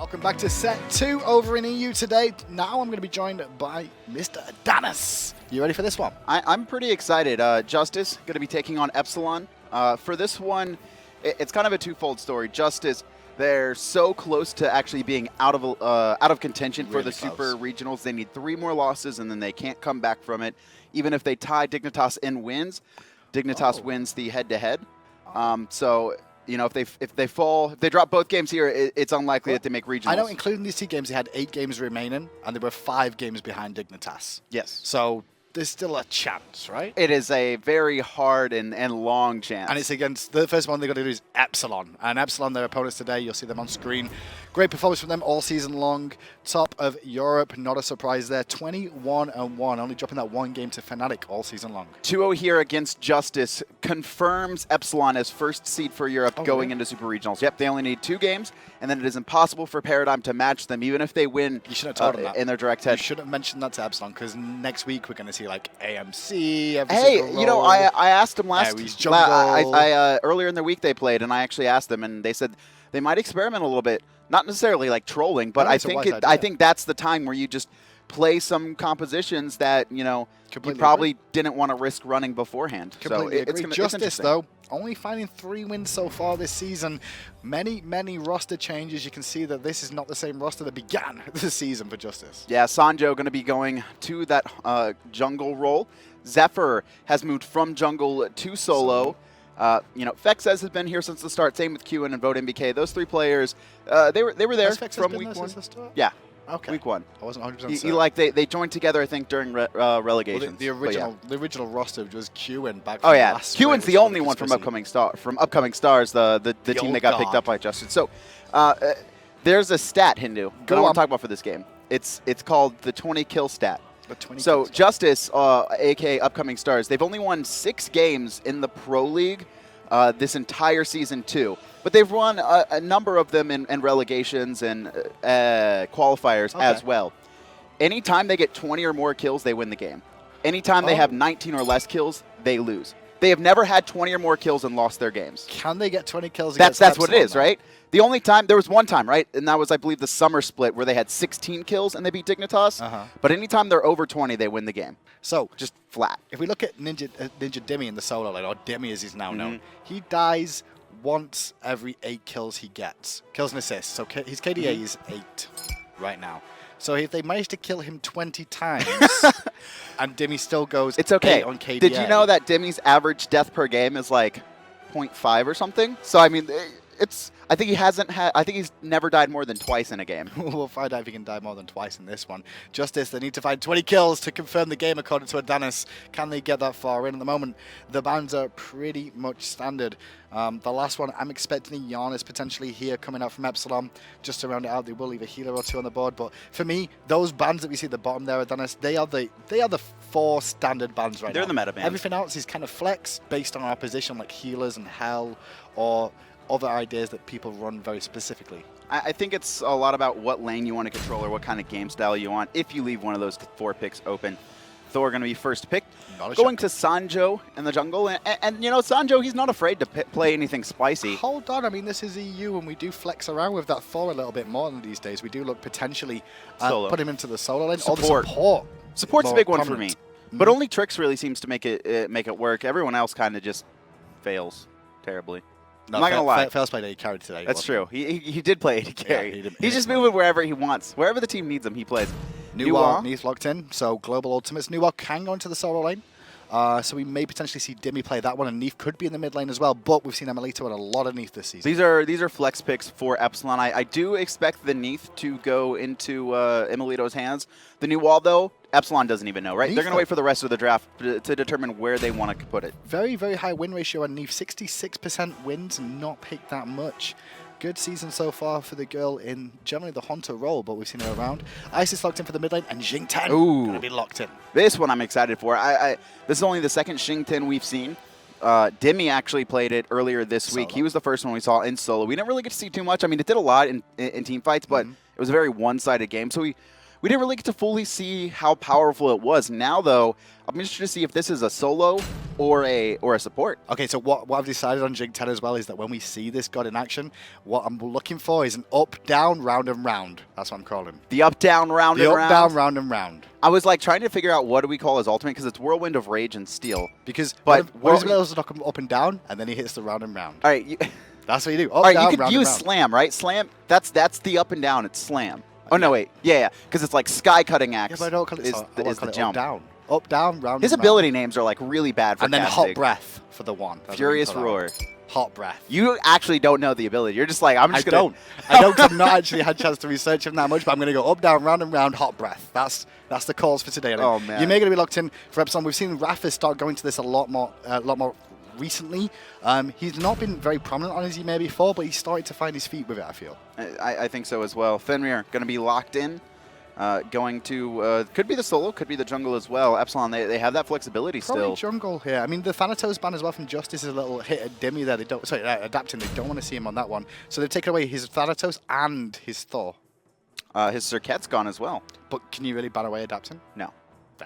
Welcome back to set 2 over in EU today. Now I'm going to be joined by Mr. Adonis. You ready for this one? I'm pretty excited. JusTus going to be taking on Epsilon. For this one, it's kind of a twofold story. JusTus, they're so close to actually being out of contention for the Super Regionals. They need 3 more losses, and then they can't come back from it. Even if they tie Dignitas and wins, Dignitas wins the head-to-head. So, you know, if they drop both games here, it's unlikely that they make regionals. I know, including these 2 games, they had 8 games remaining, and they were 5 games behind Dignitas. Yes. So there's still a chance, right? It is a very hard and long chance. And it's against, the first one they've got to do is Epsilon. And Epsilon, their opponents today, you'll see them on screen. Great performance from them all season long. Top of Europe, not a surprise there. 21-1, only dropping that 1 game to Fnatic all season long. 2-0 here against JusTus confirms Epsilon as first seed for Europe going into Super Regionals. Yep, they only need 2 games, and then it is impossible for Paradigm to match them, even if they win you should have told them that. In their direct head. You should have mentioned that to Epsilon, because next week we're going to see like AMC, you know, I asked them earlier in the week they played, and I actually asked them, and they said they might experiment a little bit. Not necessarily like trolling, but I think that's the time where you just play some compositions that, you know, you probably didn't want to risk running beforehand. Completely agree. JusTus, though, only finding 3 wins so far this season. Many roster changes. You can see that this is not the same roster that began the season for JusTus. Yeah, Sanjo going to be going to that jungle role. Xephyr has moved from jungle to solo. You know, Fexez has been here since the start. Same with Qiwen and VoteNBK. Those 3 players, they were there from week 1. Yeah. Okay. Week 1. I wasn't 100% certain. Like they joined together, I think, during relegation. Well, the original roster was Qiwen back. Oh yeah, Qiwen's the only one from Upcoming Stars. The team that got picked up by JusTus. So there's a stat, Hindu, that I want to talk about for this game. It's called the 20 kill stat. So JusTus, aka Upcoming Stars, they've only won 6 games in the Pro League this entire season 2. But they've won a number of them in relegations and qualifiers as well. Anytime they get 20 or more kills, they win the game. Anytime they have 19 or less kills, they lose. They have never had 20 or more kills and lost their games. Can they get 20 kills against Epsilon? That's what it is, right? The only time, there was one time, right? And that was, I believe, the summer split where they had 16 kills and they beat Dignitas. But anytime they're over 20, they win the game. So, just flat. If we look at Ninja Dimi in the solo lane, or Dimi as he's now known, he dies once every 8 kills he gets. Kills and assists. So his KDA is 8 right now. So if they manage to kill him 20 times, and Dimi still goes it's okay. 8 on KDA. Did you know that Dimi's average death per game is like 0.5 or something? So I mean, I think he's never died more than twice in a game. We'll find out if he can die more than twice in this one. JusTus, they need to find 20 kills to confirm the game according to Adonis. Can they get that far in? At the moment, the bans are pretty much standard. The last one, I'm expecting a Giannis potentially here coming out from Epsilon. Just to round it out, they will leave a healer or 2 on the board. But for me, those bans that we see at the bottom there, Adonis, they are the 4 standard bans right now. They're the meta bans. Everything else is kind of flex based on our position, like healers and hell, or other ideas that people run very specifically. I think it's a lot about what lane you want to control or what kind of game style you want. If you leave one of those 4 picks open, Thor going to be first picked. Going to Sanjo in the jungle. And you know, Sanjo, he's not afraid to play anything spicy. Hold on. I mean, this is EU, and we do flex around with that Thor a little bit more than these days. We do look potentially put him into the solo lane. Support. Support's a big one for me. But only Trix really seems to make it work. Everyone else kind of just fails terribly. No, I'm not going to lie. Fails played AD carry today. That's true. He did play AD carry. Yeah, he's just moving wherever he wants. Wherever the team needs him, he plays. Neith locked in, so global ultimates. Nuwa can go into the solo lane. So we may potentially see Dimi play that one, and Neith could be in the mid lane as well, but we've seen Emilitoo and a lot of Neith this season. These are flex picks for Epsilon. I do expect the Neith to go into Emilitoo's hands. The new wall, though, Epsilon doesn't even know, right? They're going to wait for the rest of the draft to determine where they want to put it. Very, very high win ratio on Neith. 66% wins, not picked that much. Good season so far for the girl in generally the Hunter role, but we've seen her around. Isis locked in for the mid lane, and Xing going to be locked in. This one I'm excited for. This is only the second Xing we've seen. Dimi actually played it earlier this week. He was the first one we saw in solo. We didn't really get to see too much. I mean, it did a lot in team fights, but it was a very one-sided game. So we didn't really get to fully see how powerful it was. Now, though, I'm interested to see if this is a solo or a support. Okay, so what I've decided on Jig 10 as well is that when we see this god in action, what I'm looking for is an up, down, round and round. That's what I'm calling. The up, down, round, and round? The up, down, round and round. I was like trying to figure out what do we call his ultimate because it's Whirlwind of Rage and Steel. Because what he's going to knock him up and down, and then he hits the round and round. All right. That's what you do. Up, all right, down, you could round use and round. Slam, right? Slam, that's the up and down. It's Slam. Oh, no, wait. Yeah, because it's like Sky Cutting Axe. Yeah, but I don't call it, is the jump. Up, down, round His and ability round. names are like really bad for And then casting. Hot Breath for the one. Furious Roar. Hot Breath. You actually don't know the ability. You're just like, I'm just going to... I don't. I've not actually had a chance to research him that much, but I'm going to go up, down, round and round, Hot Breath. That's the calls for today. Oh, man. Ymir going to be locked in for Epsilon. We've seen IRaffer start going to this a lot more recently. He's not been very prominent on his Ymir before, but he's started to find his feet with it, I feel. I think so as well. Fenrir going to be locked in. Going to, could be the solo, could be the jungle as well. Epsilon, they have that flexibility Probably still. jungle here. I mean, the Thanatos ban as well from JusTus is a little hit at Dimi there. They don't, sorry, adapting. They don't want to see him on that one. So they've taken away his Thanatos and his Thor. His Circuit's gone as well. But can you really ban away adapting? No.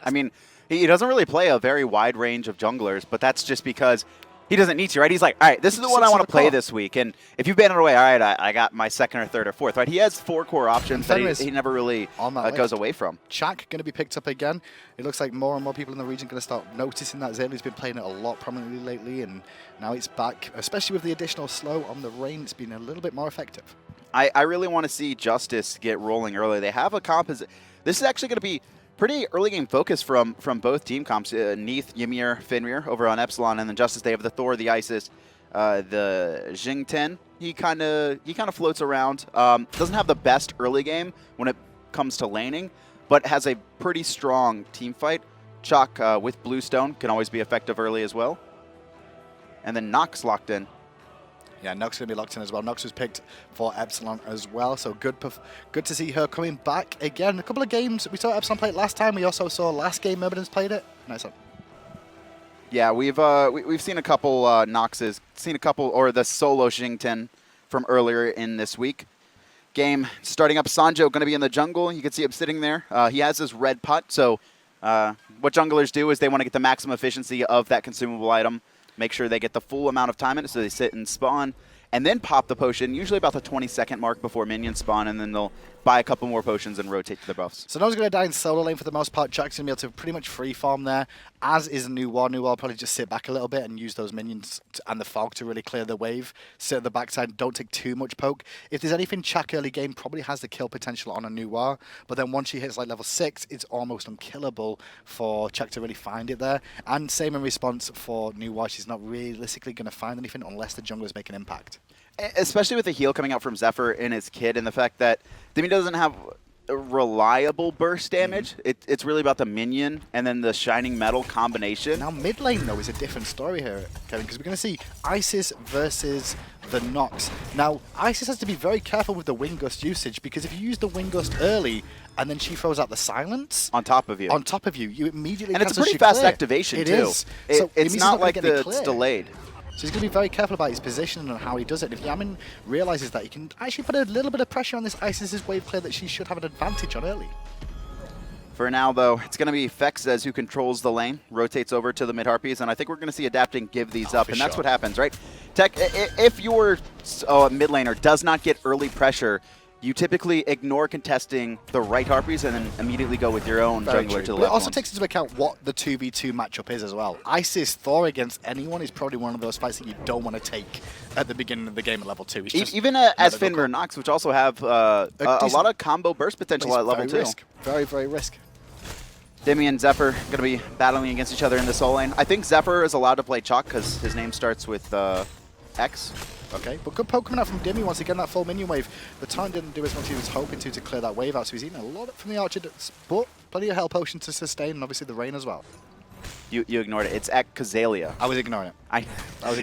I mean, he doesn't really play a very wide range of junglers, but that's just because he doesn't need to, right? He's like, all right, this is the one I want to play this week. And if you ban it away, all right, I got my second or third or fourth, right? He has 4 core options that he never really goes away from. Chaac going to be picked up again. It looks like more and more people in the region going to start noticing that. Zaylu's been playing it a lot prominently lately, and now it's back, especially with the additional slow on the rain. It's been a little bit more effective. I really want to see JusTus get rolling early. They have a composite. This is actually going to be pretty early game focus from both team comps. Neith, Ymir, Fenrir over on Epsilon, and then JusTus. They have the Thor, the Isis, the Xing 10. He kind of floats around. Doesn't have the best early game when it comes to laning, but has a pretty strong team fight. Chaac with Bluestone can always be effective early as well. And then Nox locked in. Yeah, Nox going to be locked in as well. Nox was picked for Epsilon as well, so good to see her coming back again. A couple of games, we saw Epsilon play it last time. We also saw last game Myrmidon's played it. Nice one. Yeah, we've seen a couple Noxes, seen a couple, or the solo Xing from earlier in this week. Game starting up, Sanjo going to be in the jungle. You can see him sitting there. He has his red putt, so what junglers do is they want to get the maximum efficiency of that consumable item. Make sure they get the full amount of time in it, so they sit and spawn, and then pop the potion, usually about the 20-second mark before minions spawn, and then they'll buy a couple more potions and rotate to the buffs. So no one's going to die in solo lane for the most part. Chaac's going to be able to pretty much free farm there, as is Nuwa. Nuwa will probably just sit back a little bit and use those minions and the fog to really clear the wave. Sit at the backside, don't take too much poke. If there's anything, Chaac early game probably has the kill potential on a Nuwa, but then once she hits like level 6, it's almost unkillable for Chaac to really find it there. And same in response for Nuwa, she's not realistically going to find anything unless the junglers make an impact. Especially with the heal coming out from Xephyr and his kid, and the fact that Dimi doesn't have a reliable burst damage. It's really about the minion and then the shining metal combination. Now mid lane though is a different story here, Kevin, because we're going to see Isis versus the Nox. Now Isis has to be very careful with the Wind Gust usage, because if you use the Wind Gust early and then she throws out the silence on top of you, you immediately and it's a pretty fast activation it too. Is. It's not like it's delayed. So he's going to be very careful about his position and how he does it. If Yammyn realizes that, he can actually put a little bit of pressure on this Isis's wave clear that she should have an advantage on early. For now, though, it's going to be Fexez who controls the lane, rotates over to the mid-harpies, and I think we're going to see Adapting give these up, and that's what happens, right? Tech, if your mid laner does not get early pressure, you typically ignore contesting the right harpies and then immediately go with your own jungler to the left. It also takes into account what the 2v2 matchup is as well. Isis Thor against anyone is probably one of those fights that you don't want to take at the beginning of the game at level 2. Even as Fenrir and Nox, which also have a lot of combo burst potential at level 2. Very, very risk. Dimi and Xephyr going to be battling against each other in the soul lane. I think Xephyr is allowed to play Chaac because his name starts with X. Okay, but good poke coming out from Dimi once again, that full minion wave. The time didn't do as much as he was hoping to clear that wave out, so he's eating a lot from the Archer, but plenty of health potion to sustain, and obviously the rain as well. You ignored it. It's at Kazalia. I was ignoring it.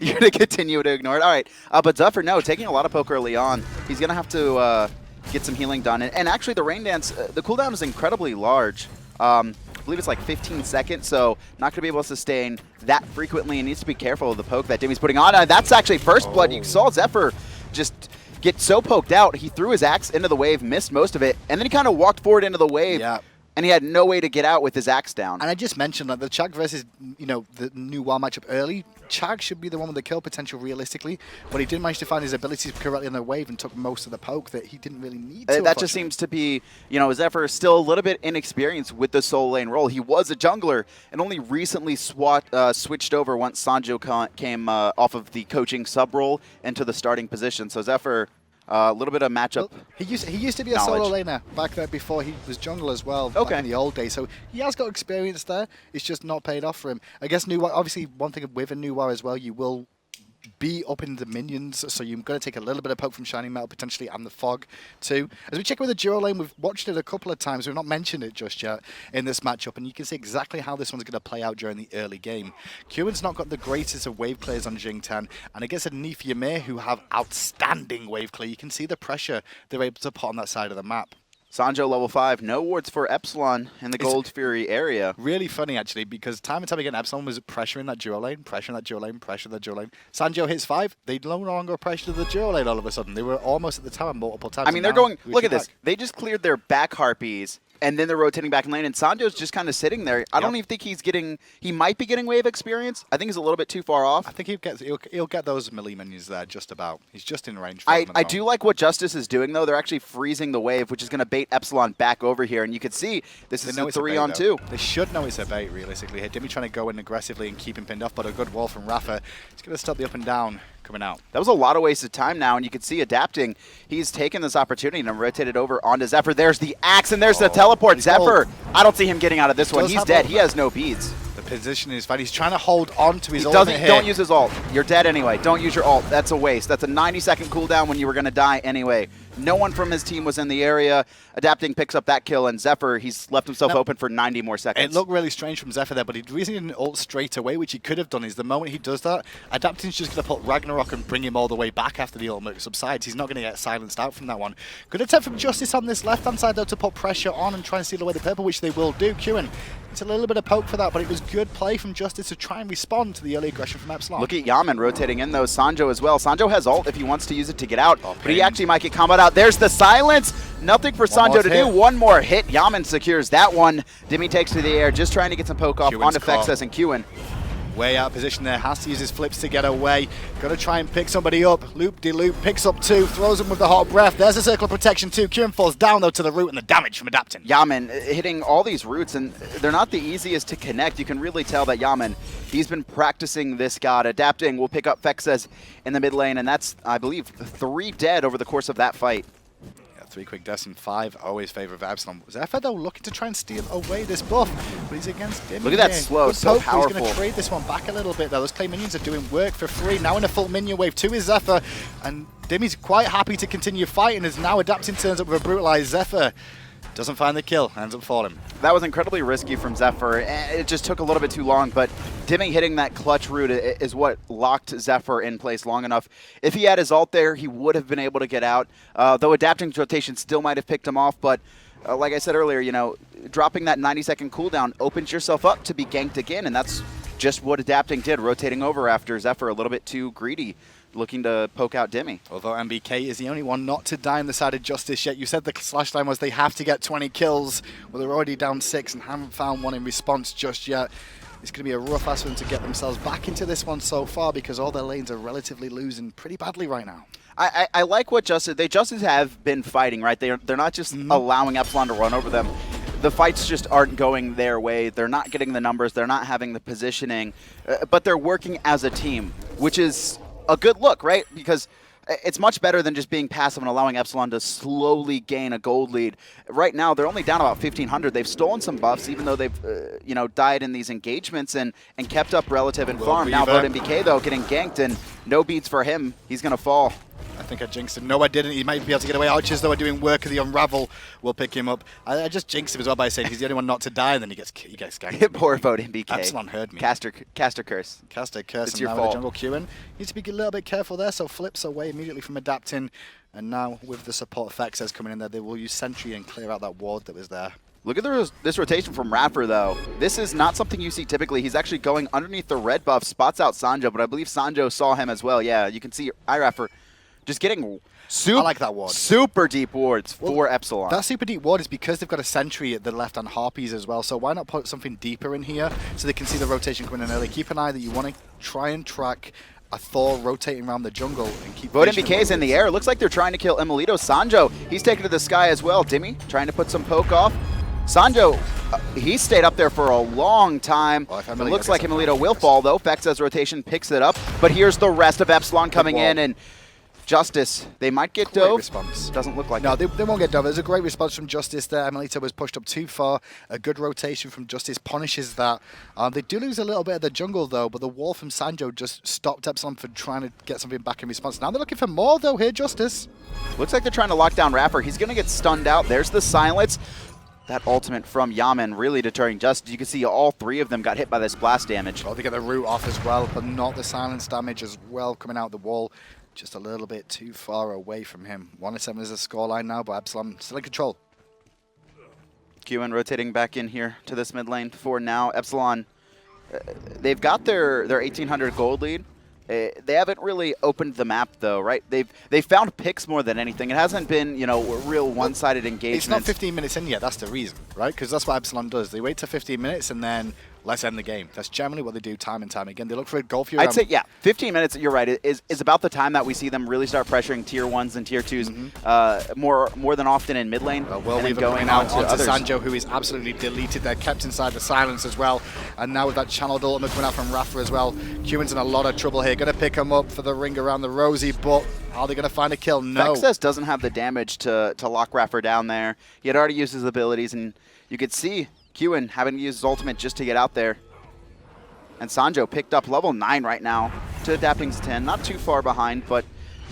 You're going to continue to ignore it? All right. But Xephyr, no, taking a lot of poke early on. He's going to have to get some healing done. And actually, the Rain Dance, the cooldown is incredibly large. I believe it's like 15 seconds, so not going to be able to sustain that frequently, and needs to be careful of the poke that Dimi's putting on. That's actually first blood. You saw Xephyr just get so poked out. He threw his axe into the wave, missed most of it, and then he kind of walked forward into the wave. Yeah. and he had no way to get out with his axe down. And I just mentioned that the Chaac versus, the new WoW matchup early, Chaac should be the one with the kill potential realistically, but he did manage to find his abilities correctly on the wave and took most of the poke that he didn't really need to. That just seems to be, Xephyr is still a little bit inexperienced with the solo lane role. He was a jungler and only recently switched over once Sanjo came off of the coaching sub role into the starting position. So Xephyr, a little bit of matchup. Well, he used to be a solo laner back there before he was jungle as well. Back in the old days, so he has got experience there. It's just not paid off for him. I guess new WoW, obviously one thing with a new WoW as well, you will be up in the minions, so you're going to take a little bit of poke from Shining Metal potentially and the fog too. As we check with the duo lane, we've watched it a couple of times. We've not mentioned it just yet in this matchup, and you can see exactly how this one's going to play out during the early game. Qiwen's not got the greatest of wave clears on Xing 10, and against a Neith Ymir who have outstanding wave clear, you can see the pressure they're able to put on that side of the map. Sanjo level 5, no wards for Epsilon in the Gold Fury area. Really funny actually, because time and time again Epsilon was pressuring that duo lane, pressuring that duo lane, pressuring that duo lane. Sanjo hits 5, they no longer pressure the duo lane all of a sudden. They were almost at the tower multiple times. I mean, they're going, look at this. They just cleared their back harpies, and then they're rotating back in lane, and Sanjo's just kind of sitting there. I don't even think he's getting, he might be getting wave experience. I think he's a little bit too far off. I think he'll get those melee minions there just about. He's just in range. I do like what JusTus is doing, though. They're actually freezing the wave, which is going to bait Epsilon back over here, and you can see this is a 3-on-2. They should know it's a bait, realistically. Here, Dimi trying to go in aggressively and keep him pinned off, but a good wall from IRaffer. He's going to stop the up and down coming out. That was a lot of wasted time now, and you can see adapting. He's taken this opportunity and rotated over onto Xephyr. There's the axe, and there's the teleport. Xephyr, I don't see him getting out of this one. He's dead. He has no beads. The position is fine. He's trying to hold on to his ult. Don't use his ult. You're dead anyway. Don't use your ult. That's a waste. That's a 90-second cooldown when you were going to die anyway. No one from his team was in the area. Adapting picks up that kill, and Xephyr, he's left himself open for 90 more seconds. It looked really strange from Xephyr there, but the reason he didn't ult straight away, which he could have done, is the moment he does that, Adapting's just going to put Ragnarok and bring him all the way back after the ultimate subsides. He's not going to get silenced out from that one. Good attempt from JusTus on this left-hand side, though, to put pressure on and try and steal away the purple, which they will do. Qiwen, it's a little bit of poke for that, but it was good play from JusTus to try and respond to the early aggression from Epsilon. Look at Yammyn rotating in, though. Sanjo as well. Sanjo has ult if he wants to use it to get out, but he actually might get comboed out. There's the silence. Nothing for Sanjo to do. One more hit. Yammyn secures that one. Dimi takes to the air, just trying to get some poke off onto Fexez and Qiwen. Way out of position there, has to use his flips to get away. Got to try and pick somebody up. Loop-de-loop, picks up 2, throws him with the hot breath. There's a circle of protection too. Qiwen falls down though to the root, and the damage from Adapting. Yammyn hitting all these roots, and they're not the easiest to connect. You can really tell that Yammyn, he's been practicing this god. Adapting will pick up Fexez in the mid lane, and that's, I believe, 3 dead over the course of that fight. 3 quick deaths and 5 always favor of Epsilon. Xephyr though looking to try and steal away this buff, but he's against Dimi. Look at that slow, so powerful. He's going to trade this one back a little bit though. Those clay minions are doing work for free. Now in a full minion wave, 2 is Xephyr, and Dimi's quite happy to continue fighting as now Adapting turns up with a brutalized Xephyr. Doesn't find the kill, ends up falling. That was incredibly risky from Xephyr. It just took a little bit too long, but Dimi hitting that clutch root is what locked Xephyr in place long enough. If he had his ult there, he would have been able to get out, though Adapting's rotation still might have picked him off, but like I said earlier, dropping that 90-second cooldown opens yourself up to be ganked again, and that's just what Adapting did, rotating over after Xephyr a little bit too greedy, looking to poke out Dimi. Although MBK is the only one not to die on the side of JusTus yet. You said the slash line was they have to get 20 kills. Well, they're already down 6 and haven't found one in response just yet. It's going to be a rough ass for them to get themselves back into this one so far because all their lanes are relatively losing pretty badly right now. I like what JusTus have been fighting, right? They're not just allowing Epsilon to run over them. The fights just aren't going their way. They're not getting the numbers. They're not having the positioning. But they're working as a team, which is a good look, right? Because it's much better than just being passive and allowing Epsilon to slowly gain a gold lead. Right now, they're only down about 1,500. They've stolen some buffs, even though they've died in these engagements and kept up relative and farm. Now VoteNBK, though, getting ganked, and no beads for him. He's going to fall. I think I jinxed him. No, I didn't. He might be able to get away. Archers, though, are doing work of the Unravel. We'll pick him up. I just jinxed him as well by saying he's the only one not to die, and then he gets ganked. Poor VoteNBK. Epsilon heard me. Caster curse. Caster curse. It's your fault. fault. Jungle Qiwen needs to be a little bit careful there, so flips away immediately from Adapting. And now with the support Fexez coming in there, they will use Sentry and clear out that ward that was there. Look at this rotation from IRaffer, though. This is not something you see typically. He's actually going underneath the red buff, spots out Sanjo, but I believe Sanjo saw him as well. Yeah, you can see IRaffer just getting I like that ward. Super deep wards for Epsilon. That super deep ward is because they've got a sentry at the left on Harpies as well, so why not put something deeper in here so they can see the rotation coming in early. Keep an eye that you want to try and track a Thor rotating around the jungle and keep VoteNBK is in the air. Looks like they're trying to kill Emilitoo. Sanjo, he's taken to the sky as well. Dimi trying to put some poke off. Sanjo, he stayed up there for a long time. Well, it looks like Emilitoo will fall, though. Fexez rotation picks it up. But here's the rest of Epsilon coming in, and JusTus, they might get dove. Response. Doesn't look like no, it. they won't get dove. There's a great response from JusTus there. Emilitoo was pushed up too far. A good rotation from JusTus punishes that. They do lose a little bit of the jungle, though, but the wall from Sanjo just stopped Epsilon from trying to get something back in response. Now they're looking for more, though, here, JusTus. Looks like they're trying to lock down IRaffer. He's going to get stunned out. There's the silence. That ultimate from Yammyn really deterring JusTus. You can see all three of them got hit by this blast damage. Oh, they get the root off as well, but not the silence damage as well coming out the wall. Just a little bit too far away from him. 1-7 is the scoreline now, but Epsilon still in control. Qiwen rotating back in here to this mid lane for now. Epsilon, they've got their 1,800 gold lead. They haven't really opened the map, though, right? They've found picks more than anything. It hasn't been, you know, real one-sided engagement. It's not 15 minutes in yet. That's the reason, right? Because that's what Epsilon does. They wait to 15 minutes and then let's end the game. That's generally what they do time and time again. They look for a goal for I'd say, yeah, 15 minutes, you're right, is about the time that we see them really start pressuring tier 1s and tier 2s more than often in mid lane. Well, and then going out to others. Sanjo, who is absolutely deleted there, kept inside the silence as well. And now with that channeled ultimate coming out from IRaffer as well, Qiwen's in a lot of trouble here. Going to pick him up for the ring around the rosy, but are they going to find a kill? No. Fexez doesn't have the damage to lock IRaffer down there. He had already used his abilities, and you could see Qiwen having to use his ultimate just to get out there. And Sanjo picked up level 9 right now to Adapting's 10. Not too far behind, but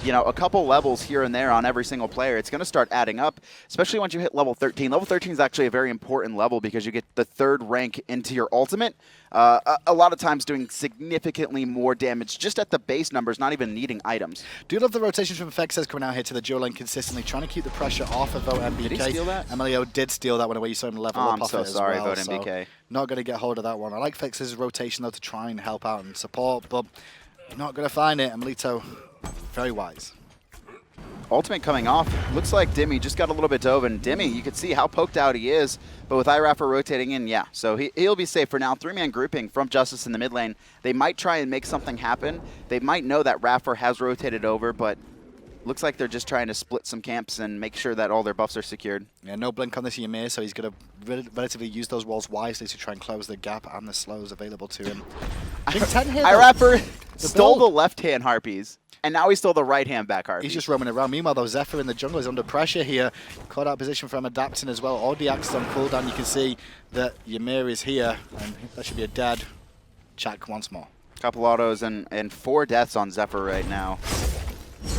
you know, a couple levels here and there on every single player. It's going to start adding up, especially once you hit level 13. Level 13 is actually a very important level because you get the 3rd rank into your ultimate. A lot of times doing significantly more damage just at the base numbers, not even needing items. Do love the rotations from Fexez coming out here to the dual lane consistently, trying to keep the pressure off of VoteNBK. Did he steal that? Emilitoo did steal that one away. You saw him level up off it as well. I'm so sorry, VoteNBK. So not going to get hold of that one. I like Fexez's rotation, though, to try and help out and support, but not going to find it. Emilitoo, very wise. Ultimate coming off. Looks like Dimi just got a little bit dove, and Dimi, you can see how poked out he is, but with IRaffer rotating in, yeah. So he'll be safe for now. 3-man grouping from JusTus in the mid lane. They might try and make something happen. They might know that IRaffer has rotated over, but looks like they're just trying to split some camps and make sure that all their buffs are secured. Yeah, no blink on this Ymir, so he's going to relatively use those walls wisely to try and close the gap and the slows available to him. IRaffer stole the left-hand harpies. And now he stole the right-hand back harpies. He's just roaming around. Meanwhile, though, Xephyr in the jungle is under pressure here. Caught out position from adapting as well. All the axes on cooldown. You can see that Ymir is here, and that should be a dead Chaac once more. Couple autos and 4 deaths on Xephyr right now.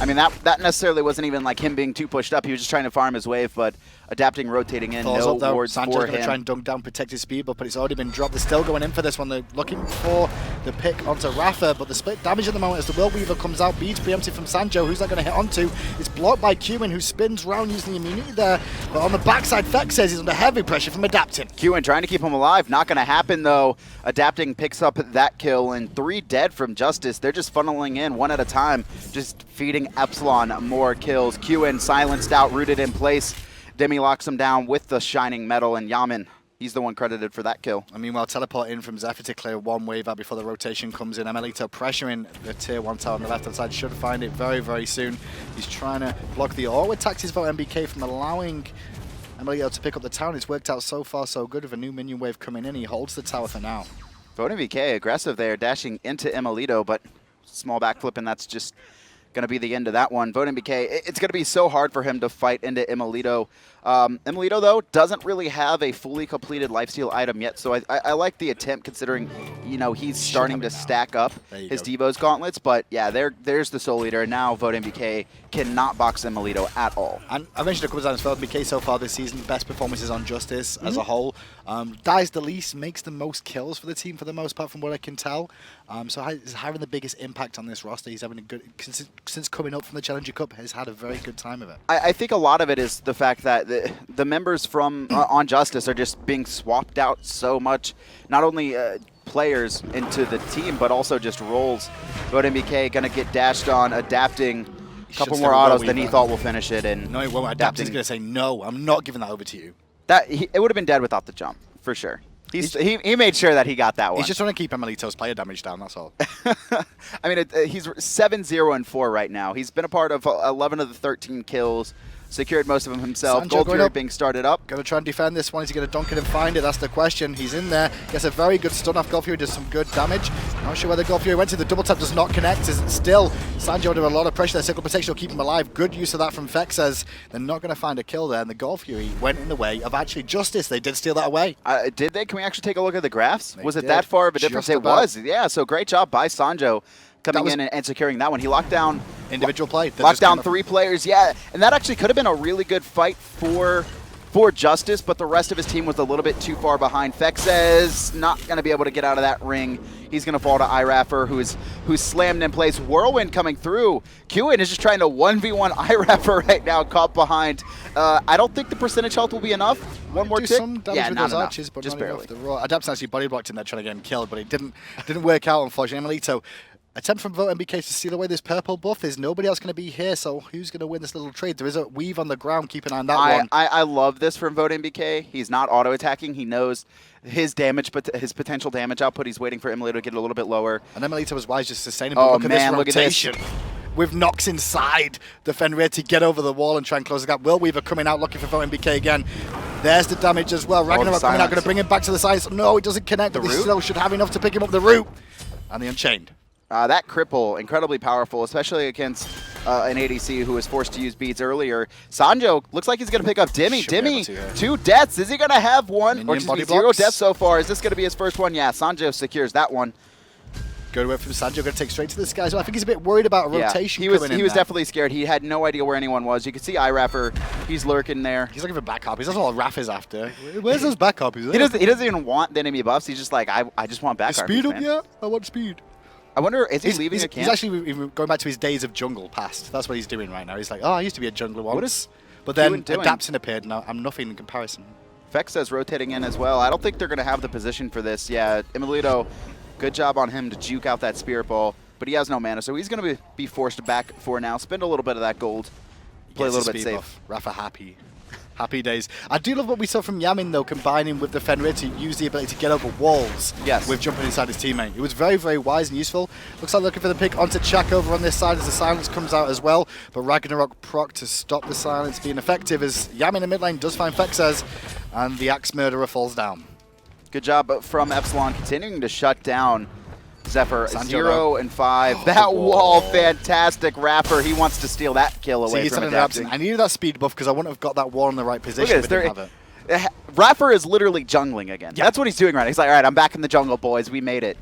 I mean, that necessarily wasn't even like him being too pushed up. He was just trying to farm his wave, but adapting, rotating in, Thor's no up, wards for him. Sanjo's going to try and dunk down, protect his speed, but it's already been dropped. They're still going in for this one. They're looking for the pick onto IRaffer, but the split damage at the moment as the Will Weaver comes out. Beads preempted from Sanjo. Who's that going to hit onto? It's blocked by Qiwen, who spins around using the immunity there. But on the backside, Fexez is under heavy pressure from adapting. Qiwen trying to keep him alive. Not going to happen, though. Adapting picks up that kill, and 3 dead from JusTus. They're just funneling in one at a time, just feeding Epsilon more kills. Qiwen silenced out, rooted in place. Dimi locks him down with the shining metal, and Yammyn, he's the one credited for that kill. And meanwhile, teleport in from Xephyr to clear one wave out before the rotation comes in. Emilitoo pressuring the tier 1 tower on the left-hand side. Should find it very, very soon. He's trying to block the auto attacks his VoteNBK from allowing Emilitoo to pick up the tower. It's worked out so far so good with a new minion wave coming in. He holds the tower for now. VoteNBK aggressive there, dashing into Emilitoo, but small backflip, and that's just going to be the end of that one. VoteNBK, it's going to be so hard for him to fight into Emilitoo. Emilitoo, though, doesn't really have a fully completed lifesteal item yet, so I like the attempt considering, you know, he's starting to stack up his Devo's gauntlets, but yeah, there's the Soul Eater, and now VoteNBK cannot box Emilitoo at all. And I mentioned a couple times, VoteNBK so far this season, best performances on JusTus as a whole. Dies the least, makes the most kills for the team for the most part from what I can tell. So he's having the biggest impact on this roster. He's having a good, since coming up from the Challenger Cup, has had a very good time of it. I think a lot of it is the fact that the members from on JusTus are just being swapped out so much. Not only players into the team, but also just roles. VoteNBK going to get dashed on, adapting. A couple more autos, then he thought we'll finish it. And no, he won't. Adapting's going to say, no, I'm not giving that over to you. It would have been dead without the jump, for sure. He made sure that he got that one. He's just trying to keep Emilitoo's player damage down, that's all. I mean, he's 7-0-4 right now. He's been a part of 11 of the 13 kills. Secured most of them himself. Sanjo Gold Fury being started up. Going to try and defend this one. Is he going to dunk it and find it? That's the question. He's in there. Gets a very good stun off. Gold Fury does some good damage. Not sure where the Gold Fury went to. The double tap does not connect. Is it still? Sanjo under a lot of pressure. Their circle protection will keep him alive. Good use of that from Fexez. They're not going to find a kill there. And the Gold Fury went in the way of actually JusTus. They did steal that away. Did they? Can we actually take a look at the graphs? Was it did. that far of a difference? Just It was. Yeah, so great job by Sanjo coming in and securing that one. He locked down individual play. Locked down 3 players, yeah. And that actually could have been a really good fight for JusTus, but the rest of his team was a little bit too far behind. Fexez not going to be able to get out of that ring. He's going to fall to IRaffer, who's slammed in place. Whirlwind coming through. Qiwen is just trying to 1v1 IRaffer right now, caught behind. I don't think the percentage health will be enough. One more tick. Some damage with those arches, but just barely. Adapt's actually body blocked in there trying to get him killed, but it didn't work out, unfortunately. Emilitoo, attempt from VoteNBK to steal away this purple buff. There's nobody else going to be here, so who's going to win this little trade? There is a weave on the ground. Keep an eye on that one. I love this from VoteNBK. He's not auto-attacking. He knows his damage, but his potential damage output. He's waiting for Emilitoo to get a little bit lower. And Emilitoo was wise, just sustainable. Oh, look at man, this look at rotation. With Nox inside the Fenrir to get over the wall and try and close the gap. Will Weaver coming out looking for VoteNBK again. There's the damage as well. Ragnarok coming out, going to bring him back to the science. No, it doesn't connect. The still should have enough to pick him up the root. And the Unchained. That cripple, incredibly powerful, especially against an ADC who was forced to use beads earlier. Sanjo looks like he's going to pick up Dimi. Dimi, 2 deaths. Is he going to have one? Minion or just 0 blocks. deaths so far. Is this going to be his first one? Yeah, Sanjo secures that one. Good work from Sanjo. Going to take straight to this guy. So I think he's a bit worried about a rotation. He was definitely scared. He had no idea where anyone was. You could see IRaffer. He's lurking there. He's looking for backup. That's all Raff is after. Where's his backup? He doesn't even want the enemy buffs. He's just like, I just want backup. Speed up, yeah. I want speed. I wonder, is he leaving a camp? He's actually going back to his days of jungle past. That's what he's doing right now. He's like, oh, I used to be a jungler once. But then Adapt's appeared, and I'm nothing in comparison. Fexez rotating in as well. I don't think they're going to have the position for this. Yeah, Emilitoo, good job on him to juke out that spirit ball. But he has no mana, so he's going to be forced back for now. Spend a little bit of that gold. Play a little bit safe. Rafa happy. Happy days. I do love what we saw from Yammyn, though, combining with the Fenrir to use the ability to get over walls with jumping inside his teammate. It was very, very wise and useful. Looks like looking for the pick onto Chaac over on this side as the silence comes out as well. But Ragnarok proc to stop the silence being effective as Yammyn in mid lane does find Fexez, and the Axe Murderer falls down. Good job from Epsilon continuing to shut down Xephyr. Sanjo 0 and 5. That wall, fantastic. Rapper, he wants to steal that kill away from Adapting. I needed that speed buff because I wouldn't have got that wall in the right position. Look at this. Rapper is literally jungling again. Yeah. That's what he's doing right now. He's like, all right, I'm back in the jungle, boys. We made it.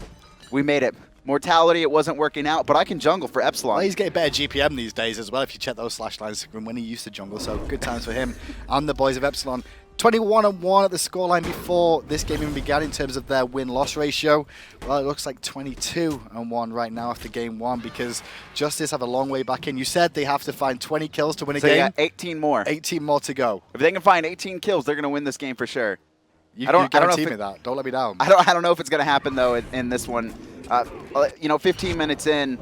We made it. Mortality, it wasn't working out, but I can jungle for Epsilon. Well, he's getting better GPM these days as well, if you check those slash lines from when he used to jungle, so good times for him and the boys of Epsilon. 21-1 at the scoreline before this game even began in terms of their win-loss ratio. Well, it looks like 22-1 right now after game 1 because JusTus have a long way back in. You said they have to find 20 kills to win a game. Yeah, 18 more. 18 more to go. If they can find 18 kills, they're going to win this game for sure. You guarantee me that. Don't let me down. I don't know if it's going to happen, though, in this one. 15 minutes in,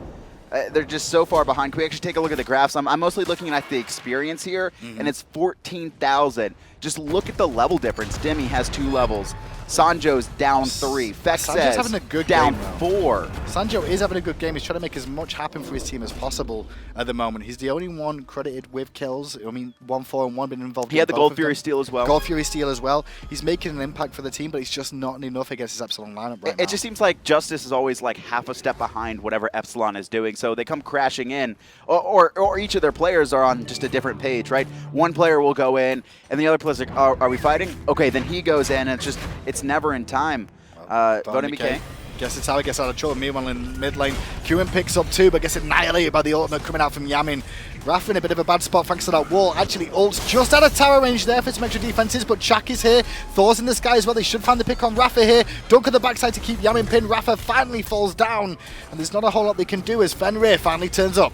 they're just so far behind. Can we actually take a look at the graphs? I'm mostly looking at the experience here, and it's 14,000. Just look at the level difference. Dimi has 2 levels. Sanjo's down 3. Fexez having a good down game, 4. Sanjo is having a good game. He's trying to make as much happen for his team as possible at the moment. He's the only one credited with kills. I mean, 1-4 and 1 been involved. He had the Gold Fury steal as well. Gold Fury steal as well. He's making an impact for the team, but he's just not enough against his Epsilon lineup right now. It just seems like JusTus is always like half a step behind whatever Epsilon is doing. So they come crashing in, or each of their players are on just a different page, right? One player will go in, and the other player's like, are we fighting? Okay, then he goes in, and it's never in time. VoteNBK. Guess it's how he gets out of trouble. Meanwhile, in mid lane, Qiwen picks up 2, but gets annihilated by the ultimate coming out from Yammyn. Raff in a bit of a bad spot thanks to that wall. Actually, ults just out of tower range there for some extra defenses, but Chaac is here. Thor's in the sky as well. They should find the pick on Raffer here. Dunk at the backside to keep Yammyn pinned. Raffer finally falls down, and there's not a whole lot they can do as Fenrir finally turns up.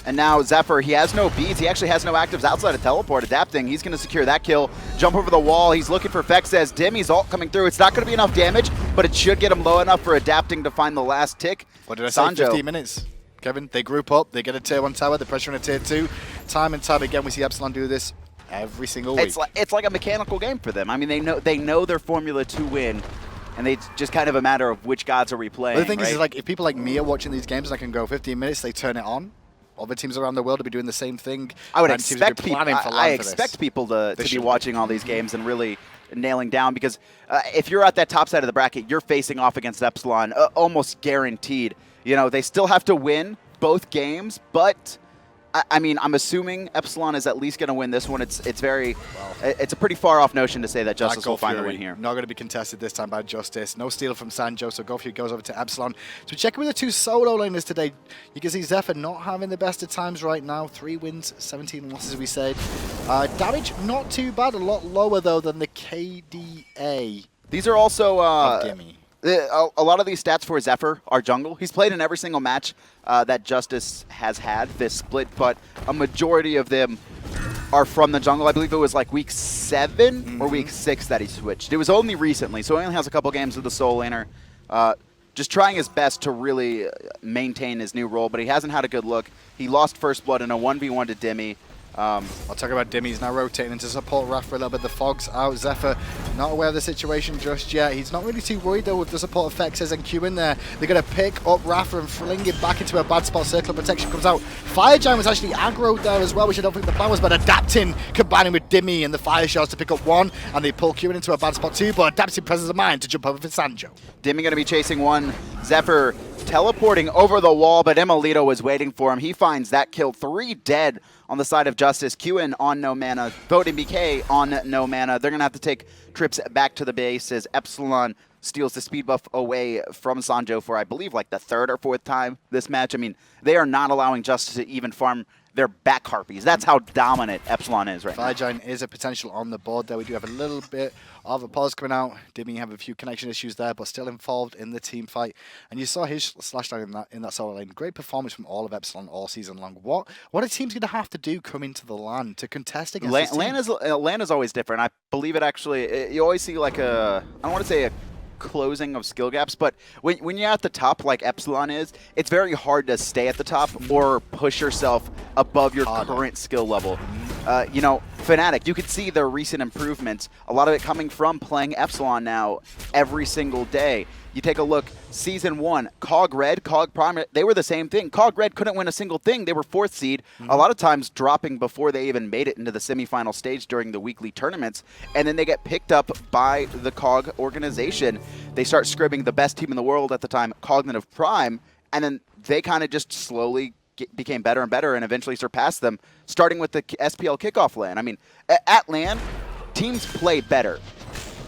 And now Xephyr, he has no beads. He actually has no actives outside of teleport. Adapting, he's going to secure that kill. Jump over the wall. He's looking for Fexez. Dimi's ult coming through. It's not going to be enough damage, but it should get him low enough for Adapting to find the last tick. What did I say? 15 minutes. Kevin, they group up, they get a tier 1 tower, they're pressuring a tier 2. Time and time again, we see Epsilon do this every single week. It's like a mechanical game for them. I mean, they know their formula to win, and it's just kind of a matter of which gods are we playing. But the thing right? is, like, if people like me are watching these games and I can go 15 minutes, they turn it on. Other teams around the world will be doing the same thing. I would expect people. I expect people to be watching all these games and really nailing down, because if you're at that top side of the bracket, you're facing off against Epsilon, almost guaranteed. You know, they still have to win both games, but I mean, I'm assuming Epsilon is at least going to win this one. It's a pretty far off notion to say that JusTus will find the win here. Not going to be contested this time by JusTus. No steal from Sanjo, so Gofury goes over to Epsilon. So we check in with the 2 solo laners today. You can see Xephyr not having the best of times right now. 3 wins, 17 losses, we said. Damage, not too bad. A lot lower, though, than the KDA. These are also Dimi. A lot of these stats for Xephyr are jungle. He's played in every single match that JusTus has had this split, but a majority of them are from the jungle. I believe it was like week 7 or week 6 that he switched. It was only recently, so he only has a couple games with the solo laner. Just trying his best to really maintain his new role, but he hasn't had a good look. He lost first blood in a 1v1 to Dimi. I'll talk about Dimi. He's now rotating into support IRaffer a little bit. The fog's out. Xephyr not aware of the situation just yet. He's not really too worried, though, with the support of Fexez and Qiwen there. They're going to pick up IRaffer and fling it back into a bad spot. Circle of protection comes out. Fire Giant was actually aggroed there as well, which I don't think the plan was, but adapting, combining with Dimi and the fire shards to pick up 1, and they pull Qiwen into a bad spot too, but adapting presence of mind to jump over for Sanjo. Dimi going to be chasing 1. Xephyr teleporting over the wall, but Emilitoo was waiting for him. He finds that kill. 3 dead on the side of JusTus. Qiwen on no mana. VoteNBK on no mana. They're going to have to take trips back to the base as Epsilon steals the speed buff away from Sanjo for, I believe, like the 3rd or 4th time this match. I mean, they are not allowing JusTus to even farm their back harpies. That's how dominant Epsilon is right now. Fire Giant is a potential on the board there. We do have a little bit of a pause coming out. Dimi have a few connection issues there, but still involved in the team fight. And you saw his slashdown in that solo lane. Great performance from all of Epsilon all season long. What are teams going to have to do coming to the LAN to contest against this team? LAN is always different. I believe it actually, you always see like I don't want to say a closing of skill gaps, but when you're at the top like Epsilon is, it's very hard to stay at the top or push yourself above your current skill level. You know, Fnatic, you could see their recent improvements, a lot of it coming from playing Epsilon now every single day. You take a look, Season 1, Cog Red, Cog Prime, they were the same thing. Cog Red couldn't win a single thing. They were 4th seed, a lot of times dropping before they even made it into the semifinal stage during the weekly tournaments, and then they get picked up by the Cog organization. They start scribbing the best team in the world at the time, Cognitive Prime, and then they kind of just slowly became better and better and eventually surpassed them, starting with the SPL kickoff LAN. I mean, at LAN, teams play better.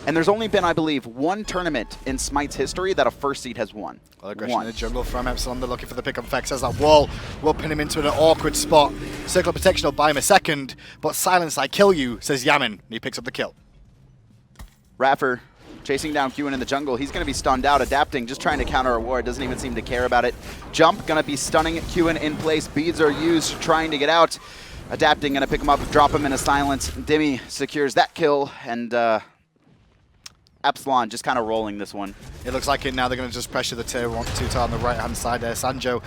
And there's only been, I believe, 1 tournament in Smite's history that a 1st seed has won. Well, aggression in the jungle from Epsilon. They're looking for the pick on Fexez. That wall will pin him into an awkward spot. Circle of protection will buy him a second, but silence, I kill you, says Yammyn, and he picks up the kill. IRaffer chasing down Qiwen in the jungle. He's going to be stunned out, adapting, just trying to counter a ward. Doesn't even seem to care about it. Jump, going to be stunning Qiwen in place. Beads are used, trying to get out. Adapting, going to pick him up, drop him in a silence. Dimi secures that kill, and Epsilon just kind of rolling this one. It looks like it now. They're going to just pressure the tier 1, 2 tower on the right-hand side there. Sanjo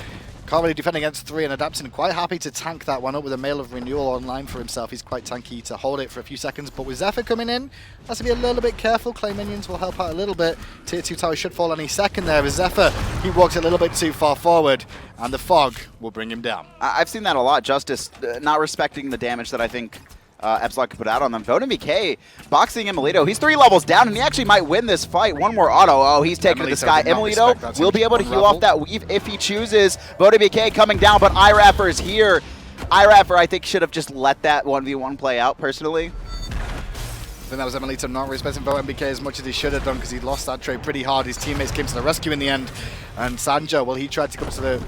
can't really defend against 3 and adapting. Quite happy to tank that one up with a Mail of Renewal online for himself. He's quite tanky to hold it for a few seconds. But with Xephyr coming in, has to be a little bit careful. Clay minions will help out a little bit. Tier 2 tower should fall any second there. With Xephyr, he walks a little bit too far forward, and the fog will bring him down. I've seen that a lot. JusTus not respecting the damage that I think Epsilon could put out on them. VoteNBK boxing Emilitoo. He's 3 levels down, and he actually might win this fight. 1 more auto. Oh, he's taking to the sky. Emilitoo will be able to heal off that weave if he chooses. VoteNBK coming down, but IRaffer is here. IRaffer, I think, should have just let that 1v1 play out, personally. I think that was Emilitoo not respecting VoteNBK as much as he should have done, because he lost that trade pretty hard. His teammates came to the rescue in the end, and Sanjo, well, he tried to come to the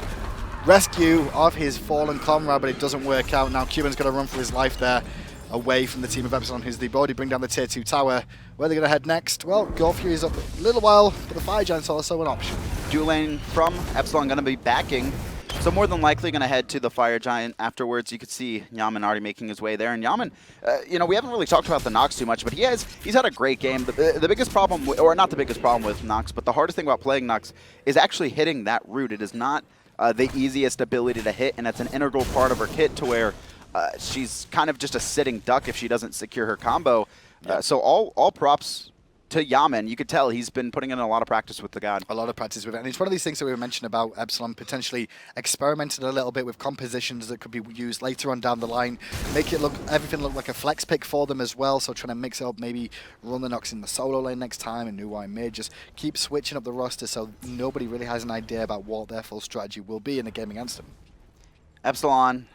rescue of his fallen comrade, but it doesn't work out. Now Qiwen's got to run for his life there, away from the team of Epsilon, who's the body, bring down the tier 2 tower. Where they're going to head next? Well, Gofury is up a little while, but the Fire Giant's also an option. Dual lane from Epsilon going to be backing, so more than likely going to head to the Fire Giant afterwards. You could see Yammyn already making his way there, and Yammyn, you know, we haven't really talked about the Nox too much, but he's had a great game. The biggest problem, or not the biggest problem with Nox, but the hardest thing about playing Nox is actually hitting that root. It is not the easiest ability to hit, and it's an integral part of her kit to where she's kind of just a sitting duck if she doesn't secure her combo. So all props to Yammyn. You could tell he's been putting in a lot of practice with the god. A lot of practice with it. And it's one of these things that we were mentioning about Epsilon potentially experimenting a little bit with compositions that could be used later on down the line. Make it look, everything look like a flex pick for them as well. So trying to mix it up, maybe run the Nox in the solo lane next time and new Ymir. Just keep switching up the roster so nobody really has an idea about what their full strategy will be in the game against them. Epsilon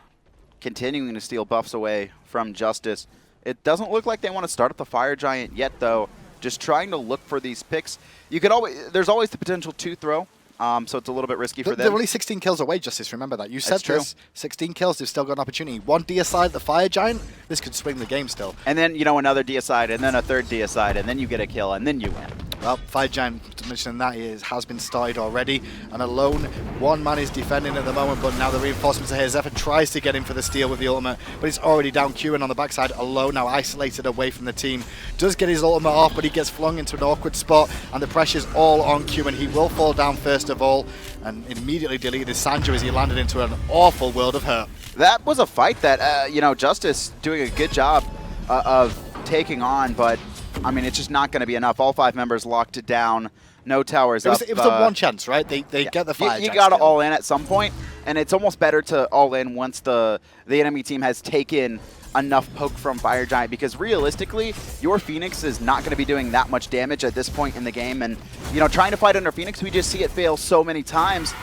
continuing to steal buffs away from JusTus. It doesn't look like they want to start up the Fire Giant yet, though. Just trying to look for these picks. You could always, there's always the potential to throw, so it's a little bit risky for them. They're only 16 kills away, JusTus. Remember that. You said That's true. this. 16 kills, they've still got an opportunity. One deicide, the Fire Giant, this could swing the game still. And then, you know, another deicide, and then a third deicide, and then you get a kill, and then you win. Well, Fire Giant, mentioning that, has been started already. And alone, one man is defending at the moment, but now the reinforcements are here. Xephyr tries to get in for the steal with the ultimate, but he's already down. Qiwen on the backside, alone, now isolated away from the team. Does get his ultimate off, but he gets flung into an awkward spot, and the pressure's all on Qiwen. He will fall down first of all, and immediately deleted Sanjo as he landed into an awful world of hurt. That was a fight that, you know, JusTus doing a good job of taking on, but I mean, it's just not going to be enough. All 5 members locked it down. No towers up. It was the one chance, right? They get the Fire. You got to all in at some point, and it's almost better to all in once the enemy team has taken enough poke from Fire Giant, because realistically, your Phoenix is not going to be doing that much damage at this point in the game. And you know, trying to fight under Phoenix, we just see it fail so many times.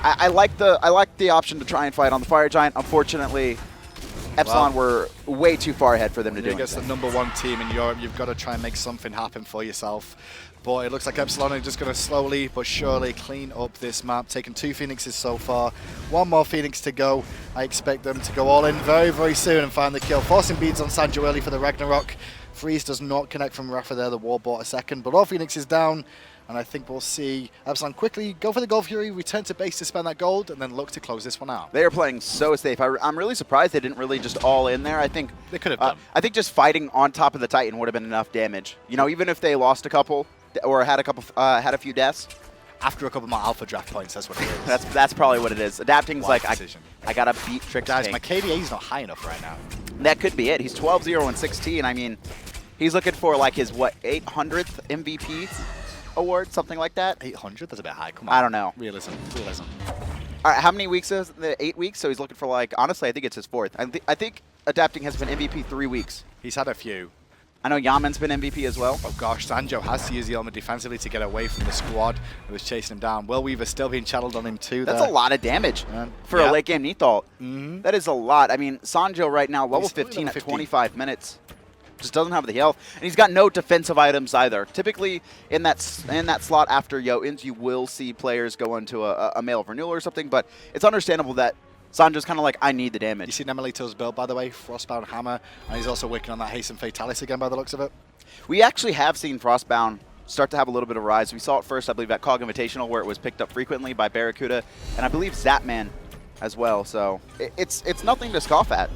I like the option to try and fight on the Fire Giant. Unfortunately, Epsilon were way too far ahead for them to do it. Against the #1 team in Europe, you've got to try and make something happen for yourself. But it looks like Epsilon are just going to slowly but surely clean up this map, taking 2 Phoenixes so far. 1 more Phoenix to go. I expect them to go all in very, very soon and find the kill. Forcing beads on Sanjo early for the Ragnarok. Freeze does not connect from IRaffer there. The ward bought a second, but all Phoenix is down. And I think we'll see Epsilon quickly go for the Gold Fury, return to base to spend that gold, and then look to close this one out. They are playing so safe. I'm really surprised they didn't really just all in there. I think they could have done. I think just fighting on top of the Titan would have been enough damage. You know, even if they lost a couple or had a few deaths. After a couple more alpha draft points, that's what it is. that's probably what it is. Adapting's like, I gotta beat Trick's Guys, tank. my KDA is not high enough right now. That could be it. He's 12-0 and 16. I mean, he's looking for like his, what, 800th MVP award, something like that? 800? That's a bit high. Come on. I don't know. Realism. All right, how many weeks is it? 8 weeks? So he's looking for, like, honestly, I think it's his 4th. I think Adapting has been MVP 3 weeks. He's had a few. I know Yammyn's been MVP as well. Oh gosh, Sanjo has to use the element defensively to get away from the squad who was chasing him down. Will Weaver still being channeled on him too. That's a lot of damage for a late game Neith ult. That is a lot. I mean, Sanjo right now, level 15 at 25 minutes. Just doesn't have the health. And he's got no defensive items either. Typically, in that slot after Jotuns, you will see players go into a Mail of Renewal or something, but it's understandable that Sanjo's kind of like, I need the damage. You see Emilitoo's build, by the way, Frostbound Hammer, and he's also working on that Hasten Fatalis again by the looks of it. We actually have seen Frostbound start to have a little bit of rise. We saw it first, I believe, at COG Invitational, where it was picked up frequently by Barracuda, and I believe Zapman as well. So it's nothing to scoff at.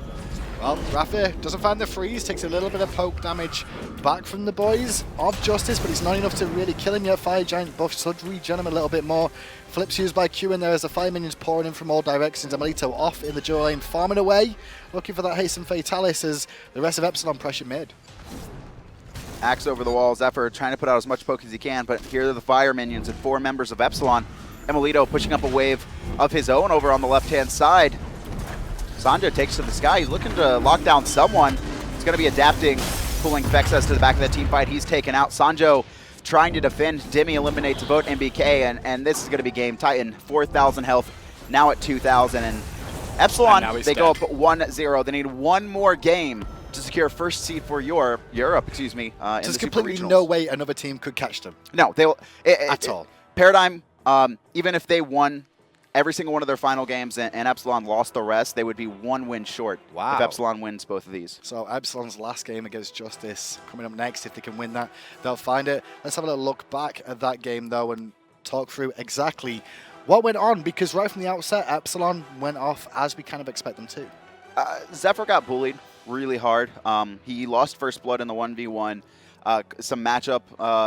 Well, IRaffer doesn't find the freeze, takes a little bit of poke damage back from the boys of JusTus, but it's not enough to really kill him yet. Fire Giant buff should regen him a little bit more. Flips used by Qiwen there as the fire minions pouring in from all directions. Emilitoo off in the dual lane, farming away, looking for that Hasten Fatalis as the rest of Epsilon pressure mid. Axe over the wall, Xephyr trying to put out as much poke as he can, but here are the fire minions and 4 members of Epsilon. Emilitoo pushing up a wave of his own over on the left-hand side. Sanjo takes to the sky. He's looking to lock down someone. It's going to be Adapting, pulling Fexez to the back of the team fight. He's taken out. Sanjo trying to defend. Dimi eliminates VoteNBK, and this is going to be game. Titan, 4,000 health, now at 2,000. And Epsilon, they go up 1-0. They need one more game to secure first seed for Europe, excuse me, in the There's Super completely Regionals. no way another team could catch them. No, they will. At all. Paradigm, even if they won every single one of their final games and Epsilon lost the rest, they would be 1 win short if Epsilon wins both of these. So Epsilon's last game against JusTus coming up next. If they can win that, they'll find it. Let's have a little look back at that game, though, and talk through exactly what went on, because right from the outset, Epsilon went off as we kind of expect them to. Xephyr got bullied really hard. He lost first blood in the 1v1. some matchup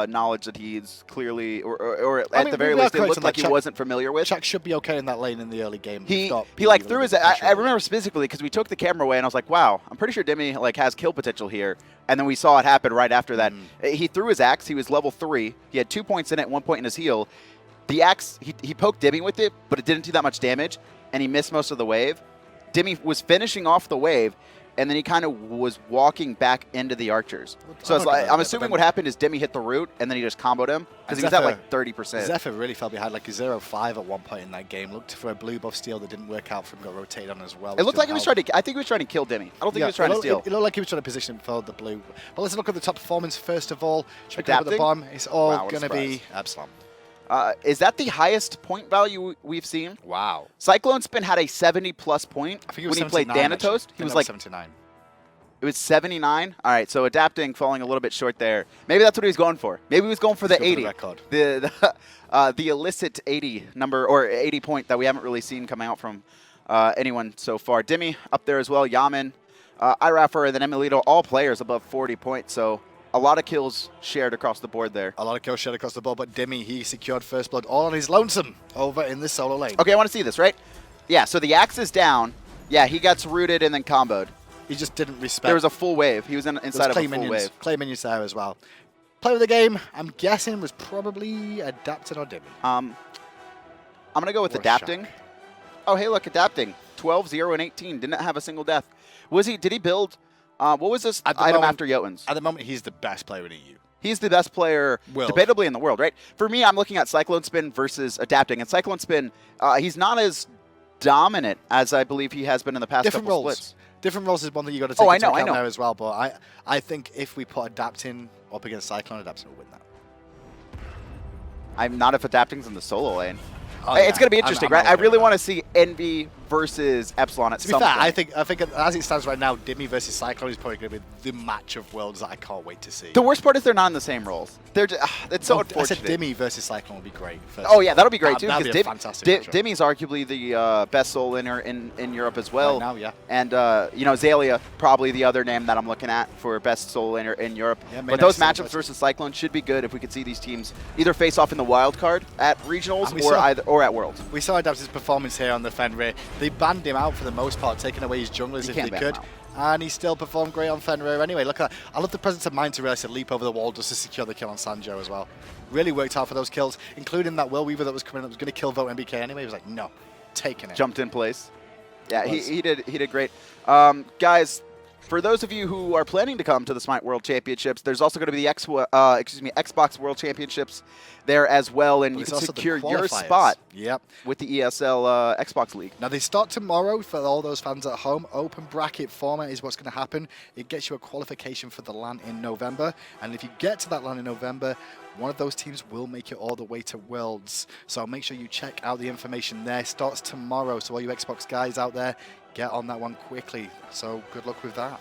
knowledge that he's clearly, or at the very least, it looked like he wasn't familiar with. Chaac should be okay in that lane in the early game. He like threw his. I remember specifically because we took the camera away and I was like, wow, I'm pretty sure Dimi like has kill potential here. And then we saw it happen right after that. He threw his axe. He was level 3. He had 2 points in it, 1 point in his heal. The axe, he poked Dimi with it, but it didn't do that much damage, and he missed most of the wave. Dimi was finishing off the wave, and then he kind of was walking back into the archers. So I'm assuming what happened is Dimi hit the root, and then he just comboed him, because he was at like 30%. Zephyr really fell behind, like 0-5 at one point in that game. Looked for a blue buff steal that didn't work out for him, got rotated on as well. It looked like he was trying to, I think he was trying to kill Dimi. I don't think he was trying to steal. It looked like he was trying to position for the blue. But let's look at the top performance first of all. Should we go at the bottom? It's all going to be Epsilon. Is that the highest point value we've seen? Wow. Cyclone Spin had a 70+ point I think it was when he played Thanatos. He was like 79. It was 79. All right, so adapting, falling a little bit short there. Maybe that's what he was going for. Maybe he was going for the 80, the illicit 80 number or 80 point that we haven't really seen coming out from anyone so far. Dimi up there as well. Yammyn, IRaffer, and then Emilitoo, all players above 40 points. So a lot of kills shared across the board there. A lot of kills shared across the board, but Dimi, he secured first blood all on his lonesome over in the solo lane. Okay, I want to see this, right? Yeah, so the axe is down. Yeah, he got rooted and then comboed. He just didn't respect. There was a full wave. He was inside of a full wave. Clay minions there as well. Player of the game, I'm guessing, was probably adapting or Dimi. I'm going to go with adapting. Chaac. Oh, hey, look, adapting. 12, 0, and 18. Didn't have a single death. Did he build? What was this item after Jotun's? At the moment, he's the best player in EU. He's the best player, debatably, in the world, right? For me, I'm looking at Cyclone Spin versus adapting. And Cyclone Spin, he's not as dominant as I believe he has been in the past couple splits. Different roles is one that you got to take into account there as well. But I think if we put adapting up against Cyclone, adapting will win that. I'm not if adapting's in the solo lane. Oh, it's going to be interesting, right? I really want to see Envy versus Epsilon at some point. To be fair, I think as it stands right now, Dimi versus Cyclone is probably going to be the match of worlds that I can't wait to see. The worst part is they're not in the same roles. They're just, it's so unfortunate. I said Dimi versus Cyclone would be great. Oh yeah, that'll be great too. That'd be a fantastic matchup. Dimi's arguably the best soul winner in Europe as well. Right now, yeah. And Xaylia, probably the other name that I'm looking at for best soul winner in Europe. Yeah, but those matchups versus Cyclone should be good if we could see these teams either face off in the wild card at regionals or at Worlds. We saw Adapt's performance here on the Fenrir. They banned him out for the most part, taking away his junglers if they could. And he still performed great on Fenrir anyway. Look, I love the presence of mind to realize to leap over the wall just to secure the kill on Sanjo as well. Really worked hard for those kills, including that Will Weaver that was coming that was going to kill VoteNBK anyway. He was like, no, taking it. Jumped in place. Yeah, he did great. Guys, for those of you who are planning to come to the Smite World Championships, there's also going to be the Xbox World Championships there as well, and you can secure your spot with the ESL Xbox League. Now, they start tomorrow for all those fans at home. Open bracket format is what's going to happen. It gets you a qualification for the LAN in November, and if you get to that LAN in November, one of those teams will make it all the way to Worlds. So make sure you check out the information there. Starts tomorrow, so all you Xbox guys out there, get on that one quickly. So good luck with that.